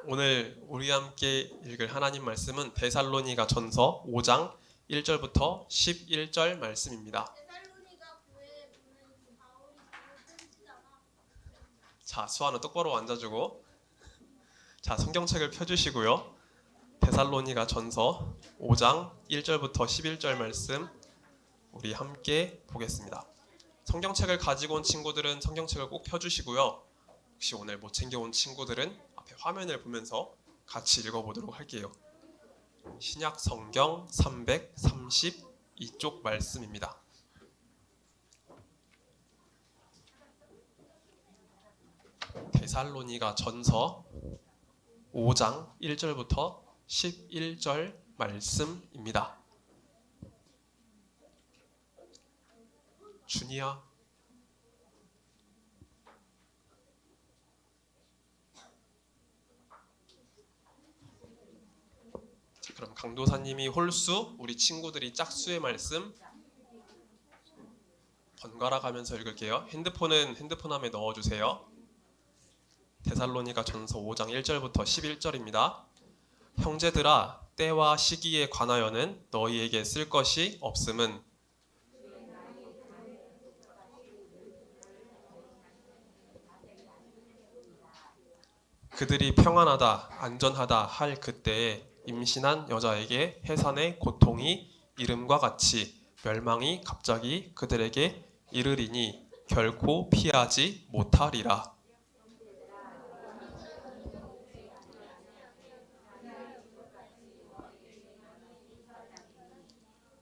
오늘 우리 함께 읽을 하나님 말씀은 데살로니가 전서 5장 1절부터 11절 말씀입니다. 자, 수아는 똑바로 앉아주고, 자, 성경책을 펴주시고요. 데살로니가 전서 5장 1절부터 11절 말씀 우리 함께 보겠습니다. 성경책을 가지고 온 친구들은 성경책을 꼭 펴주시고요. 혹시 오늘 못 챙겨온 친구들은 앞에 화면을 보면서 같이 읽어보도록 할게요. 신약 성경 332쪽 말씀입니다. 데살로니가 전서 5장 1절부터 11절 말씀입니다. 준이야. 자, 그럼 강도사님이 홀수, 우리 친구들이 짝수의 말씀 번갈아 가면서 읽을게요. 핸드폰은 핸드폰함에 넣어주세요. 데살로니가 전서 5장 1절부터 11절입니다. 형제들아, 때와 시기에 관하여는 너희에게 쓸 것이 없음은 그들이 평안하다, 안전하다 할 그때에 임신한 여자에게 해산의 고통이 이름과 같이 멸망이 갑자기 그들에게 이르리니 결코 피하지 못하리라.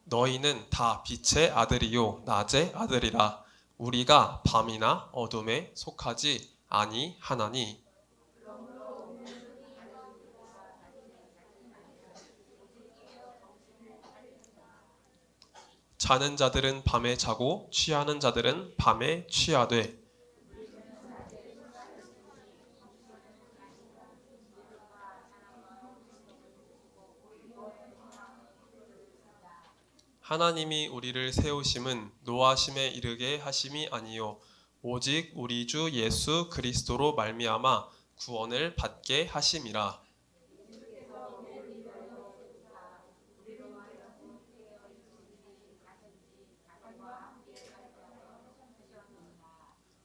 너희는 다 빛의 아들이요 낮의 아들이라. 우리가 밤이나 어둠에 속하지 아니하나니 자는 자들은 밤에 자고 취하는 자들은 밤에 취하되 하나님이 우리를 세우심은 노하심에 이르게 하심이 아니요 오직 우리 주 예수 그리스도로 말미암아 구원을 받게 하심이라.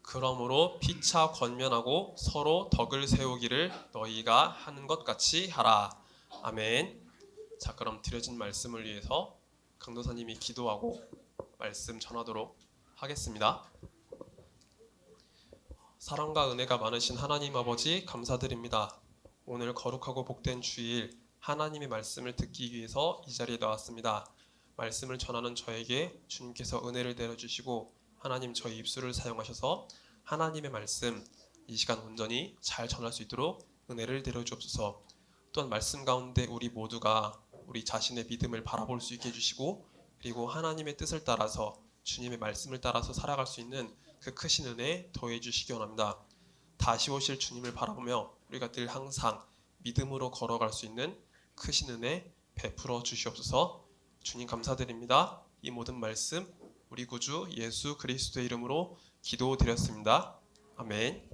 그러므로 피차 권면하고 서로 덕을 세우기를 너희가 하는 것 같이 하라. 아멘. 자, 그럼 드려진 말씀을 위해서 강도사님이 기도하고 말씀 전하도록 하겠습니다. 사랑과 은혜가 많으신 하나님 아버지 감사드립니다. 오늘 거룩하고 복된 주일 하나님의 말씀을 듣기 위해서 이 자리에 나왔습니다. 말씀을 전하는 저에게 주님께서 은혜를 내려주시고 하나님 저희 입술을 사용하셔서 하나님의 말씀 이 시간 온전히 잘 전할 수 있도록 은혜를 내려주옵소서. 또한 말씀 가운데 우리 모두가 우리 자신의 믿음을 바라볼 수 있게 해주시고 그리고 하나님의 뜻을 따라서 주님의 말씀을 따라서 살아갈 수 있는 그 크신 은혜 더해 주시기 원합니다. 다시 오실 주님을 바라보며 우리가 늘 항상 믿음으로 걸어갈 수 있는 크신 은혜 베풀어 주시옵소서. 주님 감사드립니다. 이 모든 말씀 우리 구주 예수 그리스도의 이름으로 기도드렸습니다. 아멘.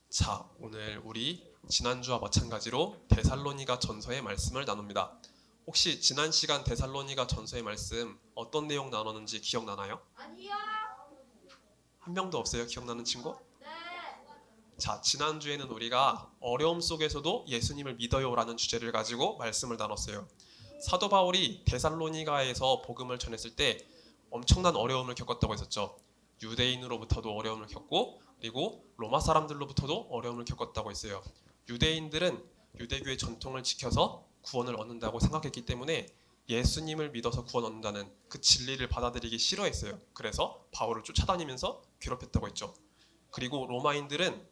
자, 오늘 우리 지난주와 마찬가지로 데살로니가 전서의 말씀을 나눕니다. 혹시 지난 시간 데살로니가 전서의 말씀 어떤 내용 나눴는지 기억나나요? 아니요. 한 명도 없어요? 기억나는 친구? 네. 자, 지난주에는 우리가 어려움 속에서도 예수님을 믿어요라는 주제를 가지고 말씀을 나눴어요. 사도 바울이 데살로니가에서 복음을 전했을 때 엄청난 어려움을 겪었다고 했었죠. 유대인으로부터도 어려움을 겪고 그리고 로마 사람들로부터도 어려움을 겪었다고 했어요. 유대인들은 유대교의 전통을 지켜서 구원을 얻는다고 생각했기 때문에 예수님을 믿어서 구원 얻는다는 그 진리를 받아들이기 싫어했어요. 그래서 바울을 쫓아다니면서 괴롭혔다고 했죠. 그리고 로마인들은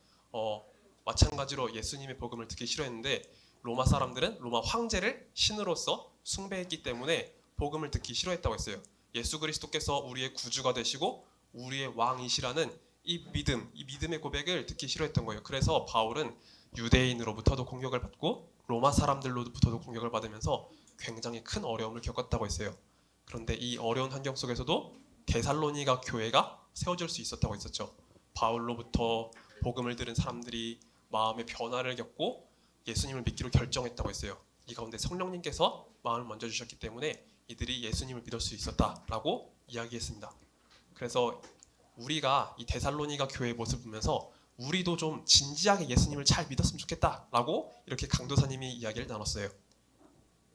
마찬가지로 예수님의 복음을 듣기 싫어했는데 로마 사람들은 로마 황제를 신으로서 숭배했기 때문에 복음을 듣기 싫어했다고 했어요. 예수 그리스도께서 우리의 구주가 되시고 우리의 왕이시라는 이 믿음의 고백을 듣기 싫어했던 거예요. 그래서 바울은 유대인으로부터도 공격을 받고 로마 사람들로부터도 공격을 받으면서 굉장히 큰 어려움을 겪었다고 했어요. 그런데 이 어려운 환경 속에서도 데살로니가 교회가 세워질 수 있었다고 했었죠. 바울로부터 복음을 들은 사람들이 마음의 변화를 겪고 예수님을 믿기로 결정했다고 했어요. 이 가운데 성령님께서 마음을 먼저 주셨기 때문에 이들이 예수님을 믿을 수 있었다라고 이야기했습니다. 그래서 우리가 이 데살로니가 교회의 모습을 보면서 우리도 좀 진지하게 예수님을 잘 믿었으면 좋겠다라고 이렇게 강도사님이 이야기를 나눴어요.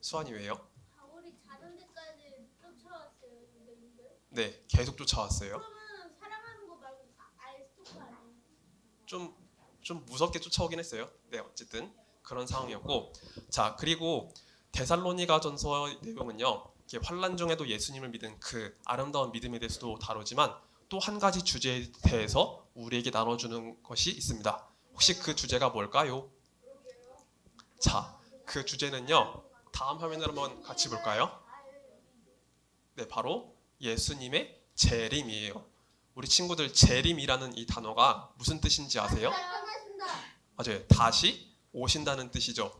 수환이 왜요? 바울이 자는 데까지 쫓아왔어요, 유대인들. 네, 계속 쫓아왔어요. 그러면 사랑하는 거 말고 아예 스토커 아니에요? 좀 무섭게 쫓아오긴 했어요. 네, 어쨌든 그런 상황이었고, 자, 그리고 데살로니가전서 내용은요, 이렇게 환란 중에도 예수님을 믿은 그 아름다운 믿음에 대해서도 다루지만 또 한 가지 주제에 대해서 우리에게 나눠주는 것이 있습니다. 혹시 그 주제가 뭘까요? 자, 그 주제는요, 다음 화면을 한번 같이 볼까요? 네, 바로 예수님의 재림이에요. 우리 친구들 재림이라는 이 단어가 무슨 뜻인지 아세요? 맞아요. 다시 오신다는 뜻이죠.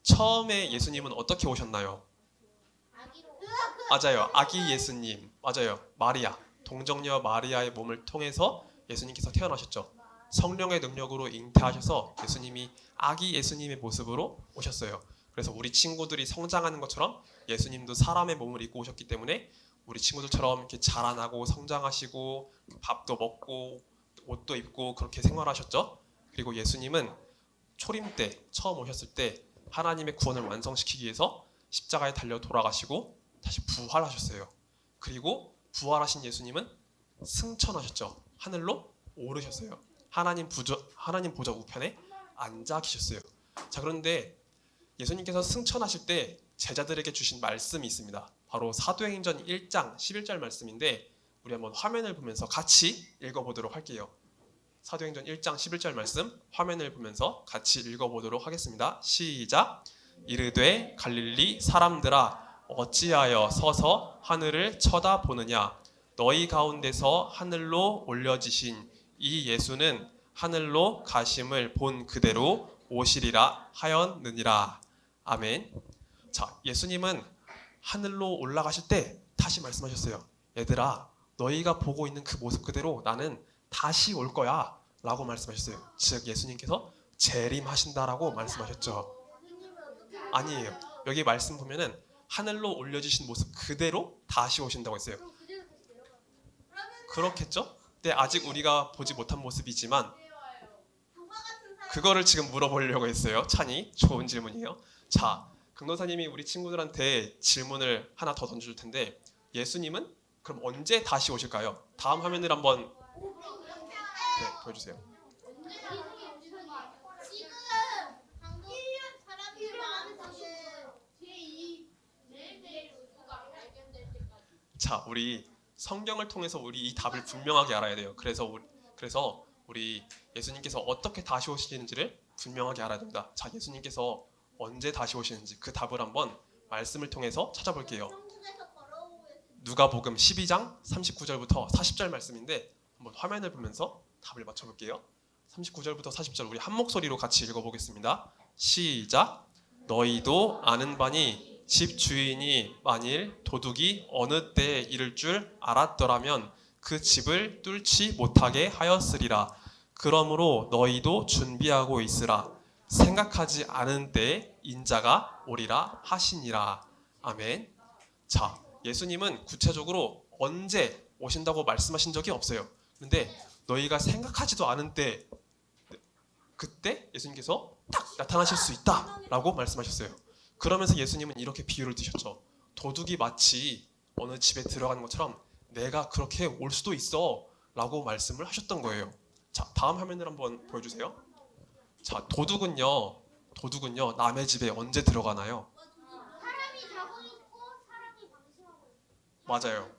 처음에 예수님은 어떻게 오셨나요? 맞아요. 아기 예수님. 맞아요. 마리아. 동정녀 마리아의 몸을 통해서 예수님께서 태어나셨죠. 성령의 능력으로 잉태하셔서 예수님이 아기 예수님의 모습으로 오셨어요. 그래서 우리 친구들이 성장하는 것처럼 예수님도 사람의 몸을 입고 오셨기 때문에 우리 친구들처럼 이렇게 자라나고 성장하시고 밥도 먹고 옷도 입고 그렇게 생활하셨죠. 그리고 예수님은 초림 때 처음 오셨을 때 하나님의 구원을 완성시키기 위해서 십자가에 달려 돌아가시고 다시 부활하셨어요. 그리고 부활하신 예수님은 승천하셨죠. 하늘로 오르셨어요. 하나님 보좌 우편에 앉아 계셨어요. 자, 그런데 예수님께서 승천하실 때 제자들에게 주신 말씀이 있습니다. 바로 사도행전 1장 11절 말씀인데 우리 한번 화면을 보면서 같이 읽어보도록 할게요. 사도행전 1장 11절 말씀 화면을 보면서 같이 읽어보도록 하겠습니다. 시작. 이르되 갈릴리 사람들아 어찌하여 서서 하늘을 쳐다보느냐 너희 가운데서 하늘로 올려지신 이 예수는 하늘로 가심을 본 그대로 오시리라 하였느니라. 아멘. 자, 예수님은 하늘로 올라가실 때 다시 말씀하셨어요. 얘들아, 너희가 보고 있는 그 모습 그대로 나는 다시 올 거야 라고 말씀하셨어요. 즉 예수님께서 재림하신다라고 말씀하셨죠. 아니에요. 여기 말씀 보면은 하늘로 올려지신 모습 그대로 다시 오신다고 했어요. 그렇겠죠? 근데 아직 우리가 보지 못한 모습이지만 그거를 지금 물어보려고 했어요. 찬이 좋은 질문이에요. 자, 강도사님이 우리 친구들한테 질문을 하나 더 던져줄 텐데 예수님은 그럼 언제 다시 오실까요? 다음 화면을 한번 보여주세요. 자, 우리 성경을 통해서 우리 이 답을 분명하게 알아야 돼요. 그래서 우리 예수님께서 어떻게 다시 오시는지를 분명하게 알아야 됩니다. 자, 예수님께서 언제 다시 오시는지 그 답을 한번 말씀을 통해서 찾아볼게요. 누가복음 12장 39절부터 40절 말씀인데 한번 화면을 보면서 답을 맞춰볼게요. 39절부터 40절 우리 한 목소리로 같이 읽어보겠습니다. 시작. 너희도 아는 바니 집 주인이 만일 도둑이 어느 때에 이를 줄 알았더라면 그 집을 뚫지 못하게 하였으리라. 그러므로 너희도 준비하고 있으라. 생각하지 않은 때에 인자가 오리라 하시니라. 아멘. 자, 예수님은 구체적으로 언제 오신다고 말씀하신 적이 없어요. 그런데 너희가 생각하지도 않은 때 그때 예수님께서 딱 나타나실 수 있다라고 말씀하셨어요. 그러면서 예수님은 이렇게 비유를 드셨죠. 도둑이 마치 어느 집에 들어가는 것처럼 내가 그렇게 올 수도 있어 라고 말씀을 하셨던 거예요. 자, 다음 화면을 한번 보여주세요. 자, 도둑은요 남의 집에 언제 들어가나요? 사람이 자고 있고 사람이 방심하고 있고. 맞아요.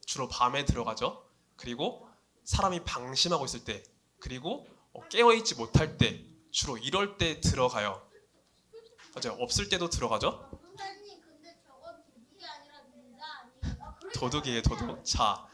주로 밤에 들어가죠. 그리고 사람이 방심하고 있을 때, 그리고 깨어있지 못할 때, 주로 이럴 때 들어가요. 맞아요. 없을 때도 들어가죠. 선생님, 근데 저건 도둑이 아니라 ninja 아니에요? 도둑이에요, 도둑. 자,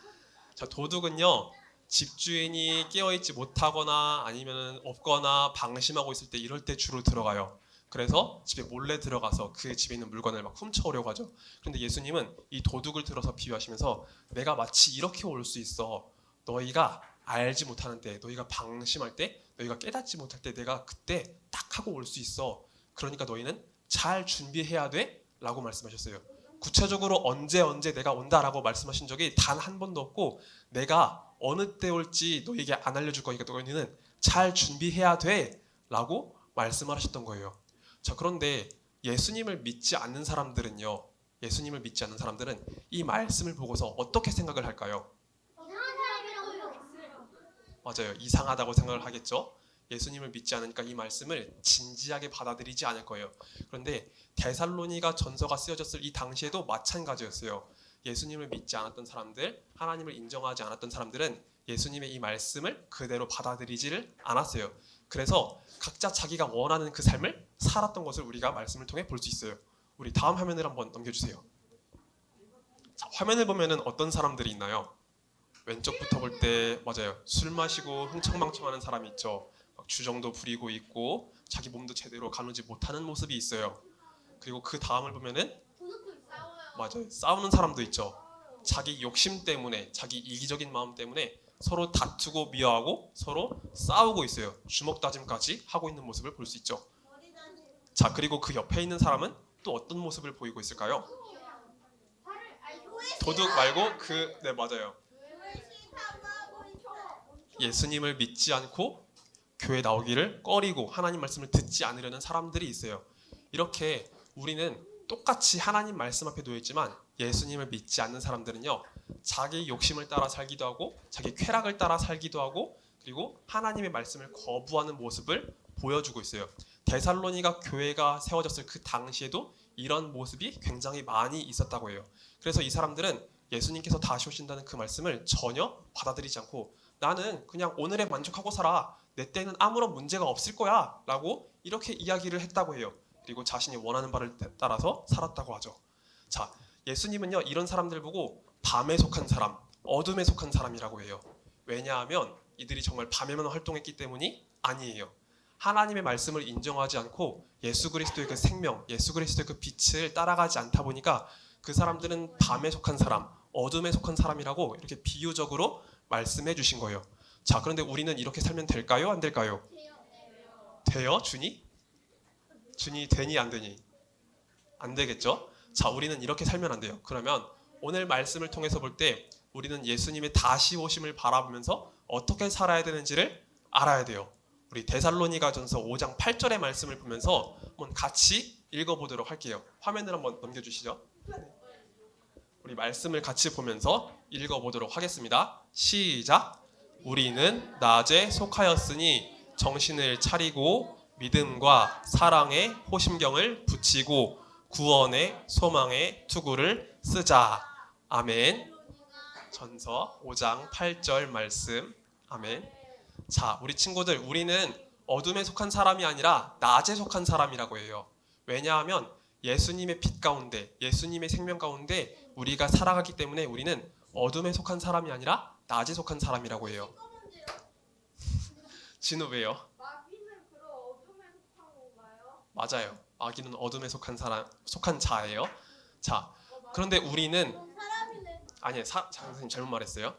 도둑은요 집주인이 깨어있지 못하거나 아니면 없거나 방심하고 있을 때 이럴 때 주로 들어가요. 그래서 집에 몰래 들어가서 그 집에 있는 물건을 막 훔쳐오려고 하죠. 그런데 예수님은 이 도둑을 들어서 비유하시면서 내가 마치 이렇게 올 수 있어. 너희가 알지 못하는 때, 너희가 방심할 때, 너희가 깨닫지 못할 때 내가 그때 딱 하고 올 수 있어. 그러니까 너희는 잘 준비해야 돼 라고 말씀하셨어요. 구체적으로 언제 내가 온다라고 말씀하신 적이 단 한 번도 없고, 내가 어느 때 올지 너희에게 안 알려줄 거니까 너희는 잘 준비해야 돼 라고 말씀을 하셨던 거예요. 자, 그런데 예수님을 믿지 않는 사람들은요, 예수님을 믿지 않는 사람들은 이 말씀을 보고서 어떻게 생각을 할까요? 이상한 사람이라고 했어요. 맞아요. 이상하다고 생각을 하겠죠. 예수님을 믿지 않으니까 이 말씀을 진지하게 받아들이지 않을 거예요. 그런데 데살로니가 전서가 쓰여졌을 이 당시에도 마찬가지였어요. 예수님을 믿지 않았던 사람들, 하나님을 인정하지 않았던 사람들은 예수님의 이 말씀을 그대로 받아들이지를 않았어요. 그래서 각자 자기가 원하는 그 삶을 살았던 것을 우리가 말씀을 통해 볼 수 있어요. 우리 다음 화면을 한번 넘겨주세요. 자, 화면을 보면은 어떤 사람들이 있나요? 왼쪽부터 볼 때 맞아요. 술 마시고 흥청망청하는 사람이 있죠. 막 주정도 부리고 있고 자기 몸도 제대로 가누지 못하는 모습이 있어요. 그리고 그 다음을 보면은 맞아요. 싸우는 사람도 있죠. 자기 욕심 때문에, 자기 이기적인 마음 때문에 서로 다투고 미워하고 서로 싸우고 있어요. 주먹 다짐까지 하고 있는 모습을 볼 수 있죠. 자, 그리고 그 옆에 있는 사람은 또 어떤 모습을 보이고 있을까요? 도둑 말고 네, 맞아요. 예수님을 믿지 않고 교회 나오기를 꺼리고 하나님 말씀을 듣지 않으려는 사람들이 있어요. 이렇게 우리는 똑같이 하나님 말씀 앞에 놓여 있지만 예수님을 믿지 않는 사람들은요, 자기 욕심을 따라 살기도 하고 자기 쾌락을 따라 살기도 하고 그리고 하나님의 말씀을 거부하는 모습을 보여주고 있어요. 데살로니가 교회가 세워졌을 그 당시에도 이런 모습이 굉장히 많이 있었다고 해요. 그래서 이 사람들은 예수님께서 다시 오신다는 그 말씀을 전혀 받아들이지 않고 나는 그냥 오늘에 만족하고 살아. 내 때는 아무런 문제가 없을 거야 라고 이렇게 이야기를 했다고 해요. 그리고 자신이 원하는 바를 따라서 살았다고 하죠. 자, 예수님은요 이런 사람들 보고 밤에 속한 사람, 어둠에 속한 사람이라고 해요. 왜냐하면 이들이 정말 밤에만 활동했기 때문이 아니에요. 하나님의 말씀을 인정하지 않고 예수 그리스도의 그 생명, 예수 그리스도의 그 빛을 따라가지 않다 보니까 그 사람들은 밤에 속한 사람, 어둠에 속한 사람이라고 이렇게 비유적으로 말씀해 주신 거예요. 자, 그런데 우리는 이렇게 살면 될까요? 안 될까요? 돼요? 준이 되니 안 되니? 안 되겠죠? 자, 우리는 이렇게 살면 안 돼요. 그러면 오늘 말씀을 통해서 볼 때 우리는 예수님의 다시 오심을 바라보면서 어떻게 살아야 되는지를 알아야 돼요. 우리 데살로니가전서 5장 8절의 말씀을 보면서 한번 같이 읽어보도록 할게요. 화면을 한번 넘겨주시죠. 우리 말씀을 같이 보면서 읽어보도록 하겠습니다. 시작! 우리는 낮에 속하였으니 정신을 차리고 믿음과 사랑의 호심경을 붙이고 구원의 소망의 투구를 쓰자. 아멘. 전서 5장 8절 말씀. 아멘. 자, 우리 친구들, 우리는 어둠에 속한 사람이 아니라 낮에 속한 사람이라고 해요. 왜냐하면 예수님의 빛 가운데, 예수님의 생명 가운데 우리가 살아가기 때문에 우리는 어둠에 속한 사람이 아니라 낮에 속한 사람이라고 해요. 진우 왜요? 마귀는 그런 어둠에 속한 건가요? 맞아요. 마귀는 어둠에 속한 자예요. 자, 그런데 우리는 아니에요. 선생님 잘못 말했어요.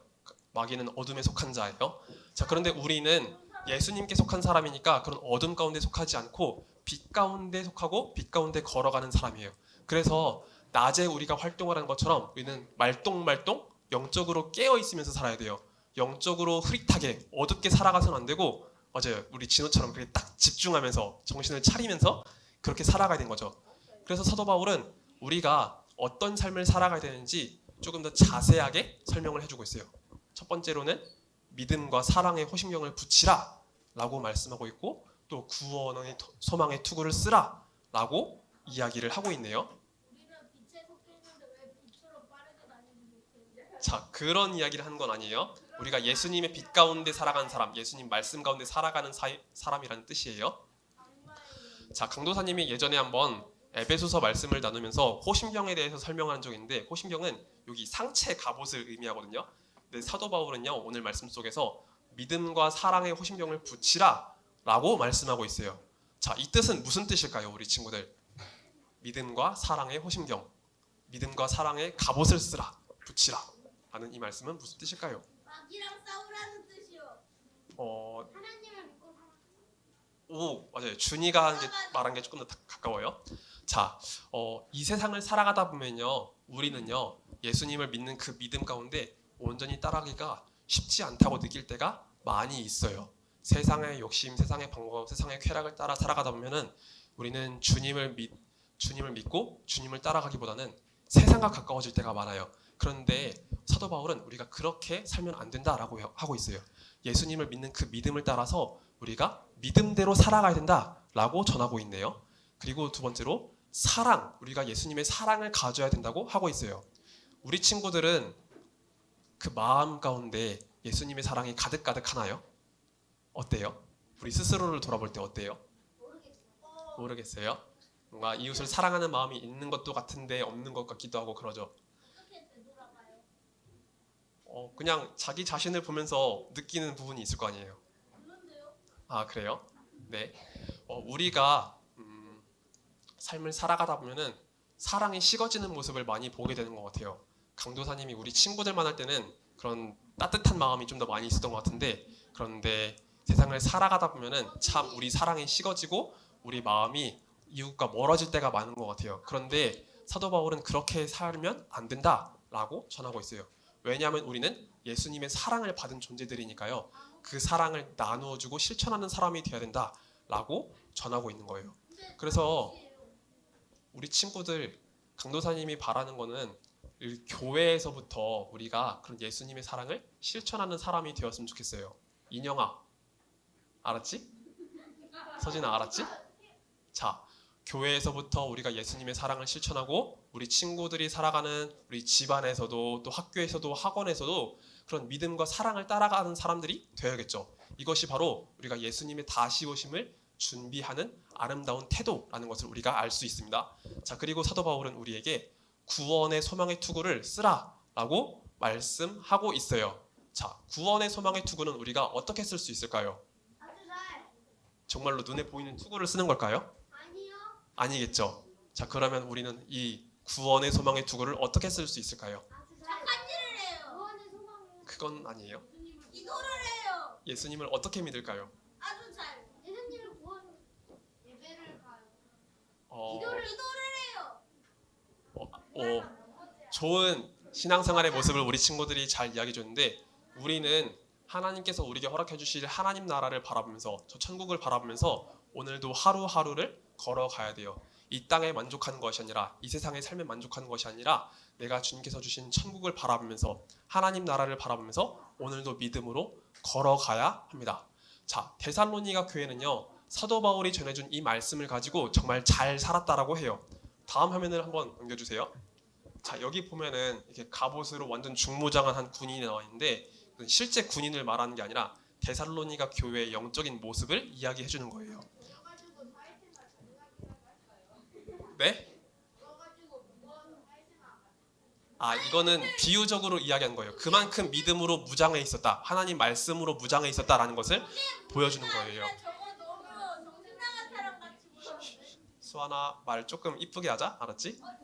마귀는 어둠에 속한 자예요. 자, 그런데 우리는 예수님께 속한 사람이니까 그런 어둠 가운데 속하지 않고 빛 가운데 속하고 빛 가운데 걸어가는 사람이에요. 그래서 낮에 우리가 활동을 하는 것처럼 우리는 말똥말똥 영적으로 깨어 있으면서 살아야 돼요. 영적으로 흐릿하게 어둡게 살아가서는 안 되고 맞아요. 우리 진호처럼 그렇게 딱 집중하면서 정신을 차리면서 그렇게 살아가야 되는 거죠. 그래서 사도 바울은 우리가 어떤 삶을 살아가야 되는지 조금 더 자세하게 설명을 해주고 있어요. 첫 번째로는 믿음과 사랑의 호심경을 붙이라 라고 말씀하고 있고 또 구원의 소망의 투구를 쓰라 라고 이야기를 하고 있네요. 우리는 빛에 속해 있는데 왜 빛으로 빠르게 다니지 못했는데? 자, 그런 이야기를 하는 건 아니에요. 우리가 예수님의 빛 가운데 살아가는 사람, 예수님 말씀 가운데 살아가는 사람이라는 뜻이에요. 자, 강도사님이 예전에 한번 에베소서 말씀을 나누면서 호심경에 대해서 설명한 적이 있는데 호심경은 여기 상체 갑옷을 의미하거든요. 근데 사도 바울은요 오늘 말씀 속에서 믿음과 사랑의 호심경을 붙이라 라고 말씀하고 있어요. 자, 이 뜻은 무슨 뜻일까요, 우리 친구들? 믿음과 사랑의 호심경, 믿음과 사랑의 갑옷을 쓰라, 붙이라 하는 이 말씀은 무슨 뜻일까요? 마귀랑 싸우라는 뜻이요. 하나님을 믿고 살아. 오, 맞아요. 준이가 말한 게 조금 더 가까워요. 자, 이 세상을 살아가다 보면요, 우리는요, 예수님을 믿는 그 믿음 가운데 온전히 따라가기가 쉽지 않다고 느낄 때가 많이 있어요. 세상의 욕심, 세상의 방법, 세상의 쾌락을 따라 살아가다 보면은 우리는 주님을 믿고 주님을 따라가기보다는 세상과 가까워질 때가 많아요. 그런데 사도 바울은 우리가 그렇게 살면 안 된다라고 하고 있어요. 예수님을 믿는 그 믿음을 따라서 우리가 믿음대로 살아가야 된다라고 전하고 있네요. 그리고 두 번째로 사랑, 우리가 예수님의 사랑을 가져야 된다고 하고 있어요. 우리 친구들은 그 마음 가운데 예수님의 사랑이 가득가득 하나요? 어때요? 우리 스스로를 돌아볼 때 어때요? 모르겠어요? 뭔가 이웃을 사랑하는 마음이 있는 것도 같은데 없는 것 같기도 하고 그러죠. 어떻게 되돌아가요? 그냥 자기 자신을 보면서 느끼는 부분이 있을 거 아니에요. 그런데요? 아, 그래요? 네. 우리가 삶을 살아가다 보면은 사랑이 식어지는 모습을 많이 보게 되는 것 같아요. 강도사님이 우리 친구들 만날 때는 그런 따뜻한 마음이 좀 더 많이 있었던 것 같은데, 그런데 세상을 살아가다 보면은 참 우리 사랑이 식어지고 우리 마음이 이웃과 멀어질 때가 많은 것 같아요. 그런데 사도 바울은 그렇게 살면 안 된다라고 전하고 있어요. 왜냐하면 우리는 예수님의 사랑을 받은 존재들이니까요. 그 사랑을 나누어주고 실천하는 사람이 되어야 된다라고 전하고 있는 거예요. 그래서 우리 친구들, 강도사님이 바라는 거는 이 교회에서부터 우리가 그런 예수님의 사랑을 실천하는 사람이 되었으면 좋겠어요. 인영아, 알았지? 서진아, 알았지? 자, 교회에서부터 우리가 예수님의 사랑을 실천하고 우리 친구들이 살아가는 우리 집안에서도 또 학교에서도 학원에서도 그런 믿음과 사랑을 따라가는 사람들이 되어야겠죠. 이것이 바로 우리가 예수님의 다시 오심을 준비하는 아름다운 태도라는 것을 우리가 알 수 있습니다. 자, 그리고 사도 바울은 우리에게 구원의 소망의 투구를 쓰라라고 말씀하고 있어요. 자, 구원의 소망의 투구는 우리가 어떻게 쓸 수 있을까요? 아주 잘. 정말로 눈에 보이는 투구를 쓰는 걸까요? 아니요. 아니겠죠. 자, 그러면 우리는 이 구원의 소망의 투구를 어떻게 쓸 수 있을까요? 아주 잘. 착한 일을 해요. 구원의 소망을. 그건 아니에요. 기도를 해요. 예수님을 어떻게 믿을까요? 아주 잘. 예수님을 구원. 예배를 가요. 어, 기도를 해요. 좋은 신앙생활의 모습을 우리 친구들이 잘 이야기해 줬는데 우리는 하나님께서 우리에게 허락해 주실 하나님 나라를 바라보면서 저 천국을 바라보면서 오늘도 하루하루를 걸어가야 돼요. 이 땅에 만족하는 것이 아니라 이 세상의 삶에 만족하는 것이 아니라 내가 주님께서 주신 천국을 바라보면서 하나님 나라를 바라보면서 오늘도 믿음으로 걸어가야 합니다. 자, 데살로니가 교회는요. 사도 바울이 전해준 이 말씀을 가지고 정말 잘 살았다라고 해요. 다음 화면을 한번 넘겨주세요. 자, 여기 보면은 이렇게 갑옷으로 완전 중무장한 한 군인이 나와 있는데 실제 군인을 말하는 게 아니라 데살로니가 교회의 영적인 모습을 이야기해 주는 거예요. 네? 아, 이거는 비유적으로 이야기한 거예요. 그만큼 믿음으로 무장해 있었다. 하나님 말씀으로 무장해 있었다라는 것을 보여주는 거예요. 저거 너무 정신 나간 사람 같이 보였는데. 수아나 말 조금 이쁘게 하자. 알았지? 이상한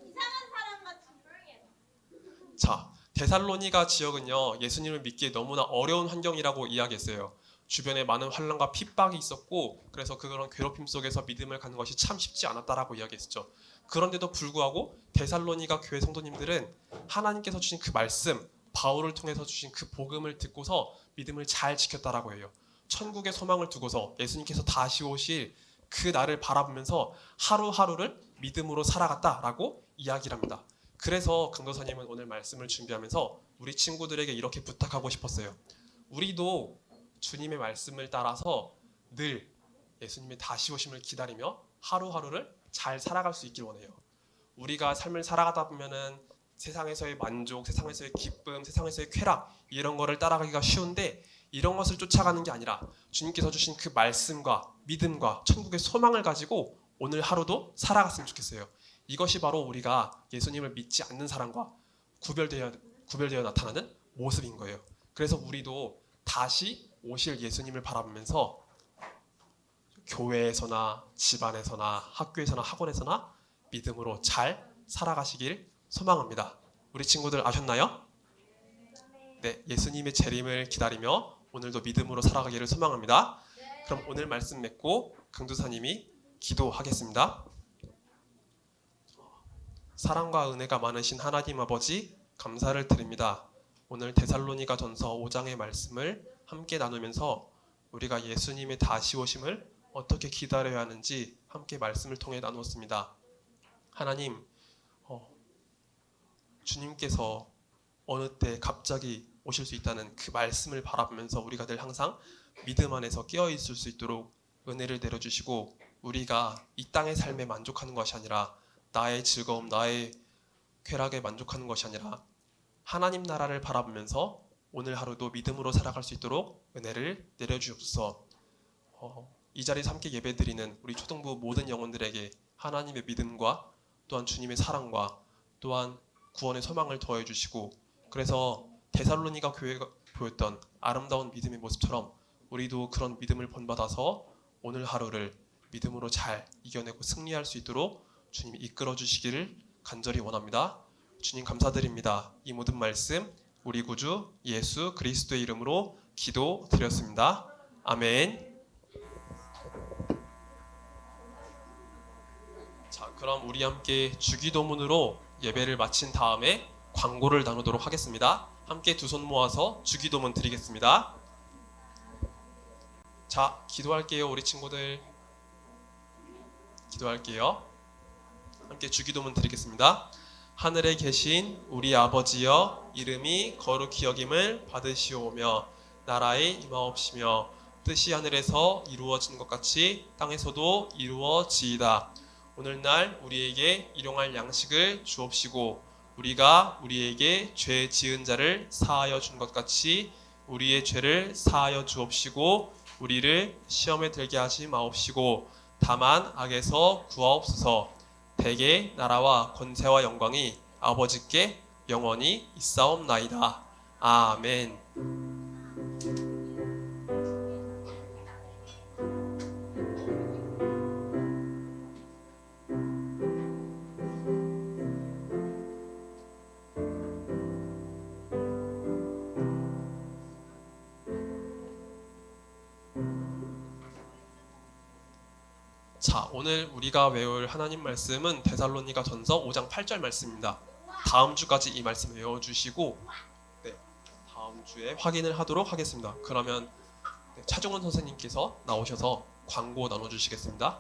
사람 같이 조용해. 자, 데살로니가 지역은요. 예수님을 믿기에 너무나 어려운 환경이라고 이야기했어요. 주변에 많은 환난과 핍박이 있었고 그래서 그런 괴롭힘 속에서 믿음을 갖는 것이 참 쉽지 않았다라고 이야기했죠. 그런데도 불구하고 데살로니가 교회 성도님들은 하나님께서 주신 그 말씀, 바울을 통해서 주신 그 복음을 듣고서 믿음을 잘 지켰다라고 해요. 천국의 소망을 두고서 예수님께서 다시 오실 그 날을 바라보면서 하루하루를 믿음으로 살아갔다라고 이야기를 합니다. 그래서 강도사님은 오늘 말씀을 준비하면서 우리 친구들에게 이렇게 부탁하고 싶었어요. 우리도 주님의 말씀을 따라서 늘 예수님의 다시 오심을 기다리며 하루하루를 잘 살아갈 수 있길 원해요. 우리가 삶을 살아가다 보면은 세상에서의 만족, 세상에서의 기쁨, 세상에서의 쾌락 이런 거를 따라가기가 쉬운데 이런 것을 쫓아가는 게 아니라 주님께서 주신 그 말씀과 믿음과 천국의 소망을 가지고 오늘 하루도 살아갔으면 좋겠어요. 이것이 바로 우리가 예수님을 믿지 않는 사람과 구별되어 나타나는 모습인 거예요. 그래서 우리도 다시 오실 예수님을 바라보면서 교회에서나 집안에서나 학교에서나 학원에서나 믿음으로 잘 살아가시길 소망합니다. 우리 친구들 아셨나요? 네, 예수님의 재림을 기다리며 오늘도 믿음으로 살아가기를 소망합니다. 네. 그럼 오늘 말씀 맺고 강두사님이 기도하겠습니다. 사랑과 은혜가 많으신 하나님 아버지 감사를 드립니다. 오늘 데살로니가 전서 5장의 말씀을 함께 나누면서 우리가 예수님의 다시 오심을 어떻게 기다려야 하는지 함께 말씀을 통해 나누었습니다. 하나님, 주님께서 어느 때 갑자기 오실 수 있다는 그 말씀을 바라보면서 우리가 늘 항상 믿음 안에서 깨어 있을 수 있도록 은혜를 내려주시고, 우리가 이 땅의 삶에 만족하는 것이 아니라 나의 즐거움, 나의 쾌락에 만족하는 것이 아니라 하나님 나라를 바라보면서 오늘 하루도 믿음으로 살아갈 수 있도록 은혜를 내려주옵소서. 이 자리에서 함께 예배드리는 우리 초등부 모든 영혼들에게 하나님의 믿음과 또한 주님의 사랑과 또한 구원의 소망을 더해 주시고, 그래서 데살로니가 교회가 보였던 아름다운 믿음의 모습처럼 우리도 그런 믿음을 본받아서 오늘 하루를 믿음으로 잘 이겨내고 승리할 수 있도록 주님이 이끌어 주시기를 간절히 원합니다. 주님 감사드립니다. 이 모든 말씀 우리 구주 예수 그리스도의 이름으로 기도드렸습니다. 아멘. 자, 그럼 우리 함께 주기도문으로 예배를 마친 다음에 광고를 나누도록 하겠습니다. 함께 두 손 모아서 주기도문 드리겠습니다. 자, 기도할게요. 우리 친구들 기도할게요. 함께 주기도문 드리겠습니다. 하늘에 계신 우리 아버지여, 이름이 거룩히 여김을 받으시오며 나라에 임하옵시며 뜻이 하늘에서 이루어진 것 같이 땅에서도 이루어지이다. 오늘날 우리에게 일용할 양식을 주옵시고, 우리가 우리에게 죄 지은 자를 사하여 준 것 같이 우리의 죄를 사하여 주옵시고, 우리를 시험에 들게 하지 마옵시고 다만 악에서 구하옵소서. 대개 나라와 권세와 영광이 아버지께 영원히 있사옵나이다. 아멘. 자, 오늘 우리가 외울 하나님 말씀은 데살로니가 전서 5장 8절 말씀입니다. 다음 주까지 이 말씀 외워주시고 다음 주에 확인을 하도록 하겠습니다. 그러면 차종원 선생님께서 나오셔서 광고 나눠주시겠습니다.